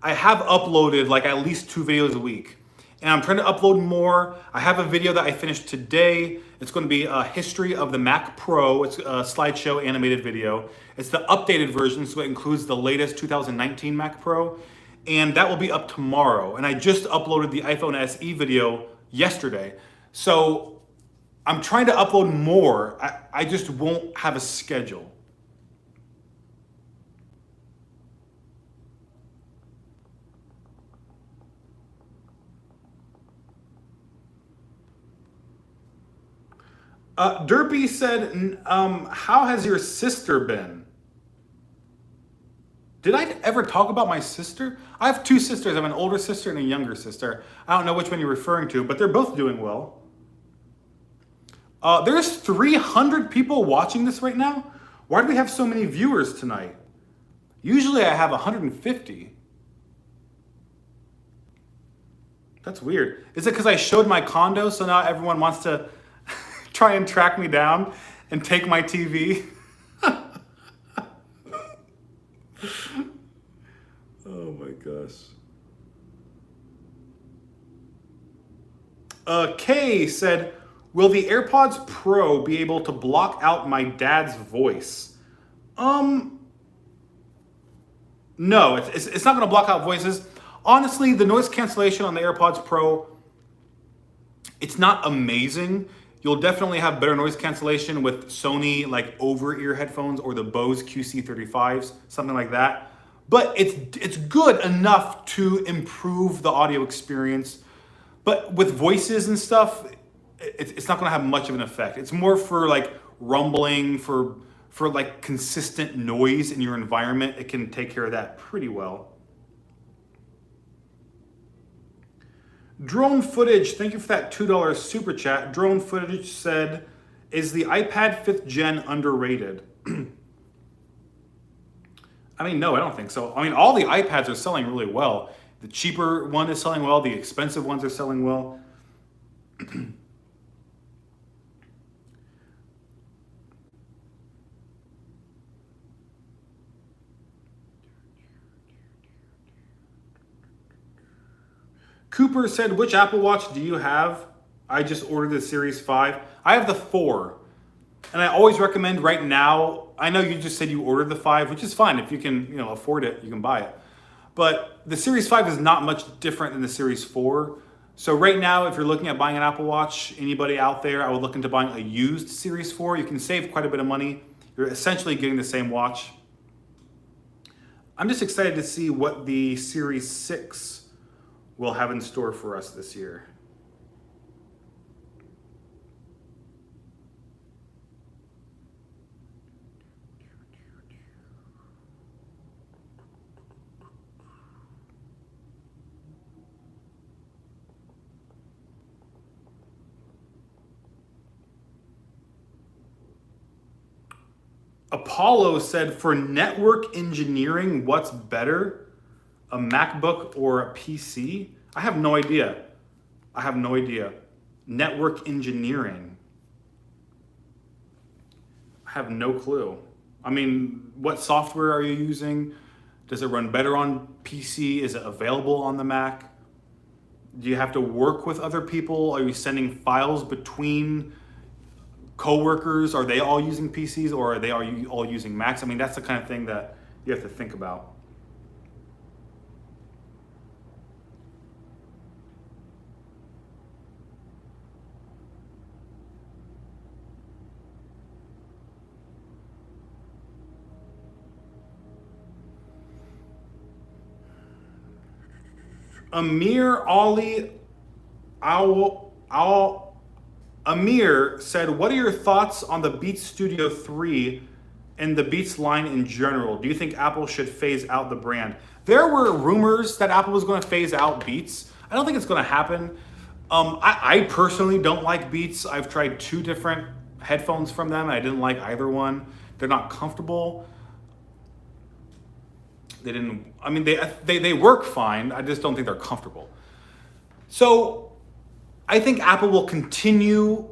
I have uploaded like at least 2 videos a week. And I'm trying to upload more. I have a video that I finished today. It's going to be a history of the Mac Pro. It's a slideshow animated video. It's the updated version, so it includes the latest 2019 Mac Pro. And that will be up tomorrow. And I just uploaded the iPhone SE video yesterday. So I'm trying to upload more. I just won't have a schedule. Derpy said, how has your sister been? Did I ever talk about my sister? I have 2 sisters. I have an older sister and a younger sister. I don't know which one you're referring to, but they're both doing well. There's 300 people watching this right now? Why do we have so many viewers tonight? Usually I have 150. That's weird. Is it because I showed my condo, so now everyone wants to try and track me down and take my TV? Oh my gosh. Kay said, will the AirPods Pro be able to block out my dad's voice? No, it's not going to block out voices. Honestly, the noise cancellation on the AirPods Pro, it's not amazing. You'll definitely have better noise cancellation with Sony like over-ear headphones or the Bose QC35s, something like that. But it's good enough to improve the audio experience. But with voices and stuff, it's not going to have much of an effect. It's more for like rumbling, for like consistent noise in your environment. It can take care of that pretty well. Drone Footage, thank you for that $2 super chat. Drone Footage said, is the iPad 5th gen underrated? I mean, no, I don't think so. I mean, all the iPads are selling really well. The cheaper one is selling well. The expensive ones are selling well. Cooper said, which Apple Watch do you have? I just ordered the Series 5. I have the 4. And I always recommend right now, I know you just said you ordered the 5, which is fine. If you can, afford it, you can buy it. But the Series 5 is not much different than the Series 4. So right now, if you're looking at buying an Apple Watch, anybody out there, I would look into buying a used Series 4. You can save quite a bit of money. You're essentially getting the same watch. I'm just excited to see what the Series 6 will have in store for us this year. Apollo said, for network engineering, what's better? A MacBook or a PC? I have no idea. Network engineering. I have no clue. I mean, what software are you using? Does it run better on PC? Is it available on the Mac? Do you have to work with other people? Are you sending files between coworkers? Are they all using PCs or are you all using Macs? I mean, that's the kind of thing that you have to think about. Amir Ali Al Amir said, "What are your thoughts on the Beats Studio 3 and the Beats line in general? Do you think Apple should phase out the brand?" There were rumors that Apple was going to phase out Beats. I don't think it's going to happen. I personally don't like Beats. I've tried 2 different headphones from them. I didn't like either one. They're not comfortable. They didn't. I mean, they work fine. I just don't think they're comfortable. So I think Apple will continue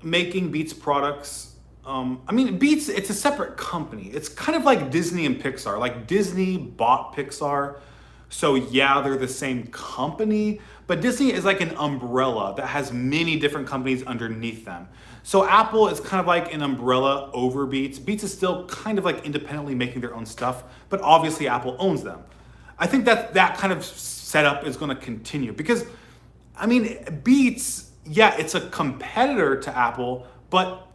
making Beats products. I mean, Beats, it's a separate company. It's kind of like Disney and Pixar. Like Disney bought Pixar. So yeah, they're the same company, but Disney is like an umbrella that has many different companies underneath them. So Apple is kind of like an umbrella over Beats. Beats is still kind of like independently making their own stuff, but obviously Apple owns them. I think that kind of setup is going to continue because, I mean, Beats, yeah, it's a competitor to Apple, but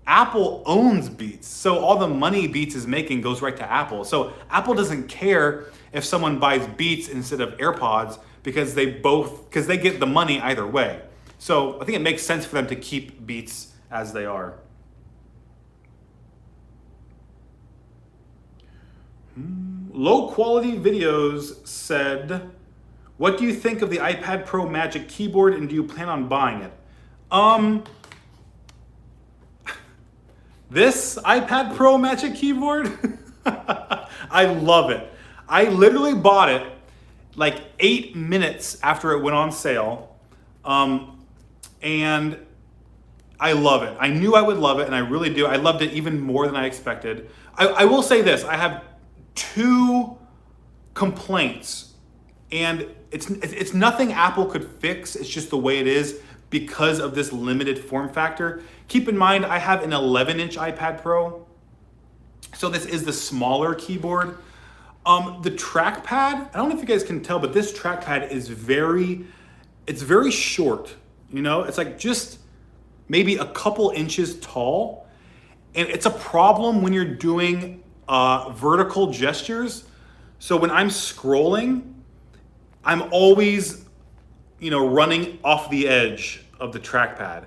Apple owns Beats. So all the money Beats is making goes right to Apple. So Apple doesn't care if someone buys Beats instead of AirPods because they get the money either way. So I think it makes sense for them to keep Beats as they are. Low quality videos said, "What do you think of the iPad Pro Magic Keyboard and do you plan on buying it?" This iPad Pro Magic Keyboard, I love it. I literally bought it like 8 minutes after it went on sale. And I love it. I knew I would love it, and I really do. I loved it even more than I expected. I will say this, I have 2 complaints, and it's nothing Apple could fix. It's just the way it is because of this limited form factor. Keep in mind, I have an 11-inch iPad Pro, so this is the smaller keyboard. The trackpad, I don't know if you guys can tell, but this trackpad is very short. You know, it's like just maybe a couple inches tall, and it's a problem when you're doing vertical gestures. So when I'm scrolling, I'm always, running off the edge of the trackpad.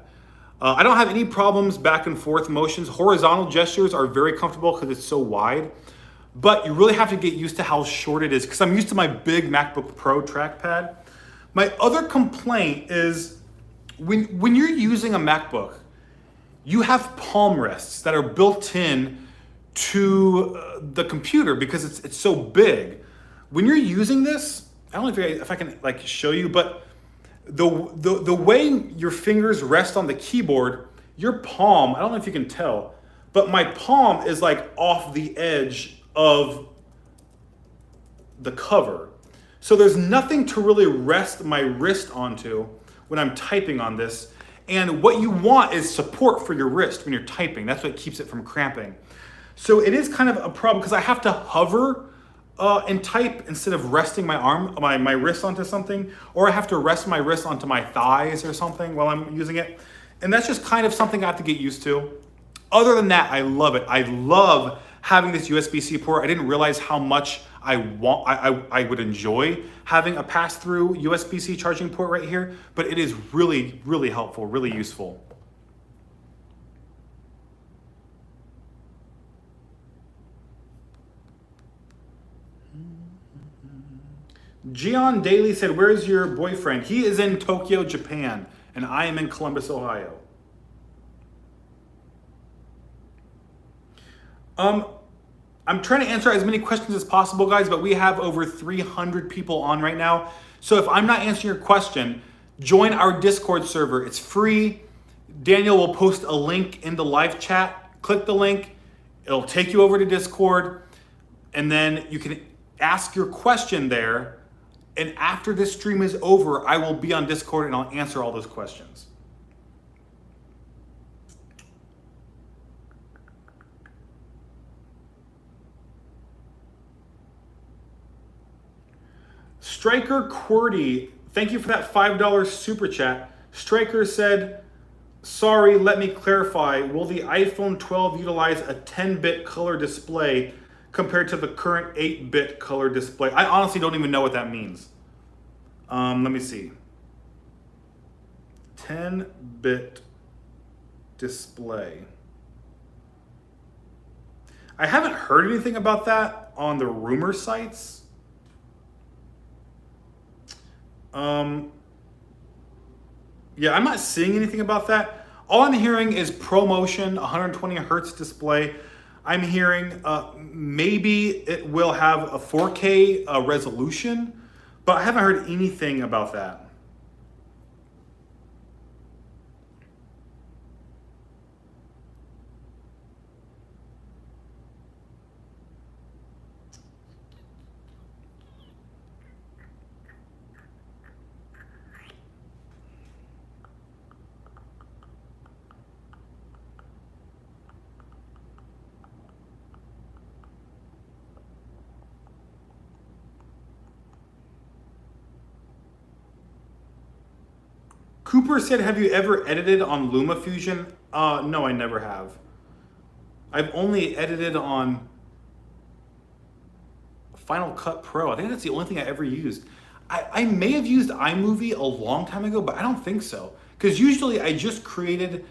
I don't have any problems back and forth motions. Horizontal gestures are very comfortable because it's so wide, but you really have to get used to how short it is because I'm used to my big MacBook Pro trackpad. My other complaint is when you're using a MacBook, you have palm rests that are built in to the computer because it's so big. When you're using this, I don't know if I can like show you, but the way your fingers rest on the keyboard, your palm, I don't know if you can tell, but my palm is like off the edge of the cover. So there's nothing to really rest my wrist onto when I'm typing on this. And what you want is support for your wrist when you're typing. That's what keeps it from cramping. So it is kind of a problem because I have to hover and type instead of resting my wrist onto something, or I have to rest my wrist onto my thighs or something while I'm using it. And that's just kind of something I have to get used to. Other than that, I love it. I love having this USB-C port. I didn't realize how much I would enjoy having a pass-through USB-C charging port right here, but it is really, really helpful, really useful. Gian Daly said, "Where's your boyfriend?" He is in Tokyo, Japan, and I am in Columbus, Ohio. I'm trying to answer as many questions as possible, guys, but we have over 300 people on right now. So if I'm not answering your question, join our Discord server. It's free. Daniel will post a link in the live chat. Click the link. It'll take you over to Discord, and then you can ask your question there. And after this stream is over, I will be on Discord and I'll answer all those questions. Striker QWERTY, thank you for that $5 super chat. Striker said, "Sorry, let me clarify. Will the iPhone 12 utilize a 10-bit color display compared to the current 8-bit color display?" I honestly don't even know what that means. Let me see. 10-bit display. I haven't heard anything about that on the rumor sites. Yeah, I'm not seeing anything about that. All I'm hearing is ProMotion 120 hertz display. I'm hearing maybe it will have a 4K resolution, but I haven't heard anything about that. Cooper said, have you ever edited on LumaFusion? No, I never have. I've only edited on Final Cut Pro. I think that's the only thing I ever used. I may have used iMovie a long time ago, but I don't think so. Because usually I just created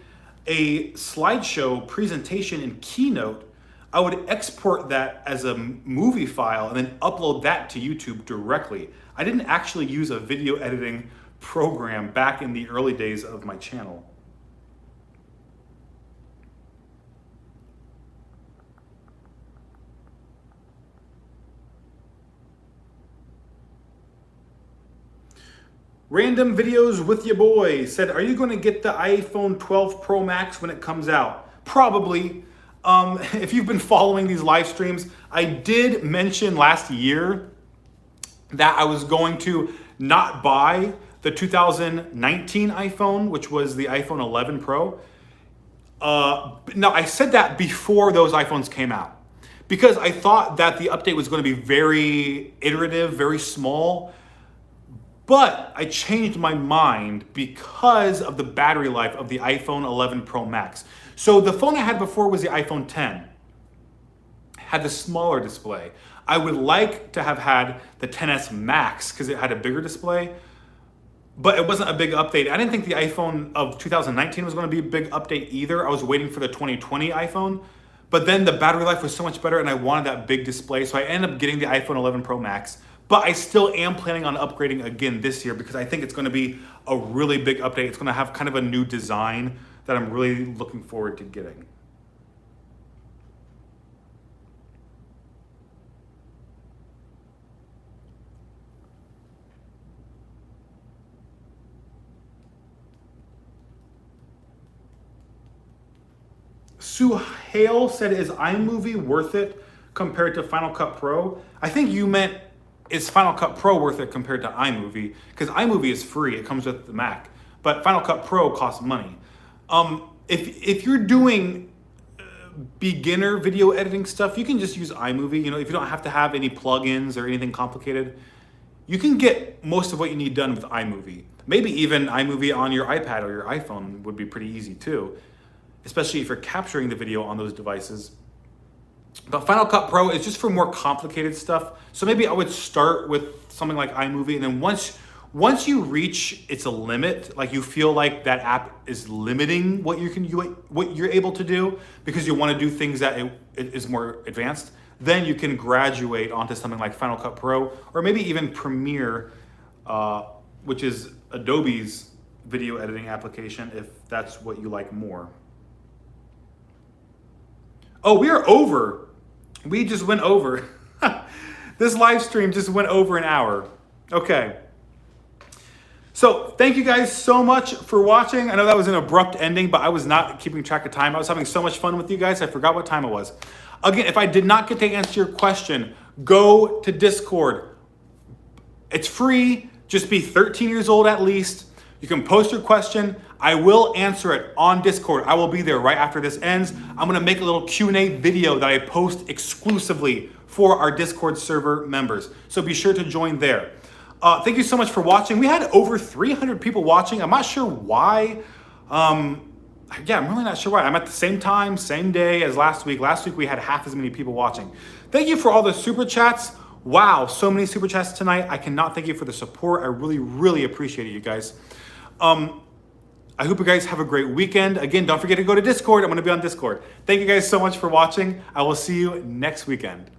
a slideshow presentation in Keynote. I would export that as a movie file and then upload that to YouTube directly. I didn't actually use a video editing program back in the early days of my channel. Random Videos with your boy said, are you going to get the iPhone 12 Pro Max when it comes out? Probably. If you've been following these live streams, I did mention last year that I was going to not buy the 2019 iPhone, which was the iPhone 11 Pro. Now, I said that before those iPhones came out because I thought that the update was going to be very iterative, very small. But I changed my mind because of the battery life of the iPhone 11 Pro Max. So the phone I had before was the iPhone 10. Had the smaller display. I would like to have had the 10s Max because it had a bigger display, but it wasn't a big update. I didn't think the iPhone of 2019 was going to be a big update either. I was waiting for the 2020 iPhone, but then the battery life was so much better and I wanted that big display, so I ended up getting the iPhone 11 Pro Max. But I still am planning on upgrading again this year because I think it's going to be a really big update. It's going to have kind of a new design that I'm really looking forward to getting. Sue Hale said, is iMovie worth it compared to Final Cut Pro? I think you meant, is Final Cut Pro worth it compared to iMovie? Because iMovie is free, it comes with the Mac. But Final Cut Pro costs money. If you're doing beginner video editing stuff, you can just use iMovie. You know, if you don't have to have any plugins or anything complicated, you can get most of what you need done with iMovie. Maybe even iMovie on your iPad or your iPhone would be pretty easy too, especially if you're capturing the video on those devices. But Final Cut Pro is just for more complicated stuff. So maybe I would start with something like iMovie, and then once you reach its a limit, like you feel like that app is limiting what you're able to do because you want to do things that it is more advanced, then you can graduate onto something like Final Cut Pro or maybe even Premiere, which is Adobe's video editing application, if that's what you like more. Oh, we are over. We just went over. This live stream just went over an hour. Okay. So thank you guys so much for watching. I know that was an abrupt ending, but I was not keeping track of time. I was having so much fun with you guys, I forgot what time it was. Again, if I did not get to answer your question, go to Discord. It's free. Just be 13 years old at least. You can post your question. I will answer it on Discord. I will be there right after this ends. I'm gonna make a little Q&A video that I post exclusively for our Discord server members. So be sure to join there. Thank you so much for watching. We had over 300 people watching. I'm not sure why. Yeah, I'm really not sure why. I'm at the same time, same day as last week. Last week we had half as many people watching. Thank you for all the super chats. Wow, so many super chats tonight. I cannot thank you for the support. I really, really appreciate it, you guys. I hope you guys have a great weekend. Again, don't forget to go to Discord. I'm going to be on Discord. Thank you guys so much for watching. I will see you next weekend.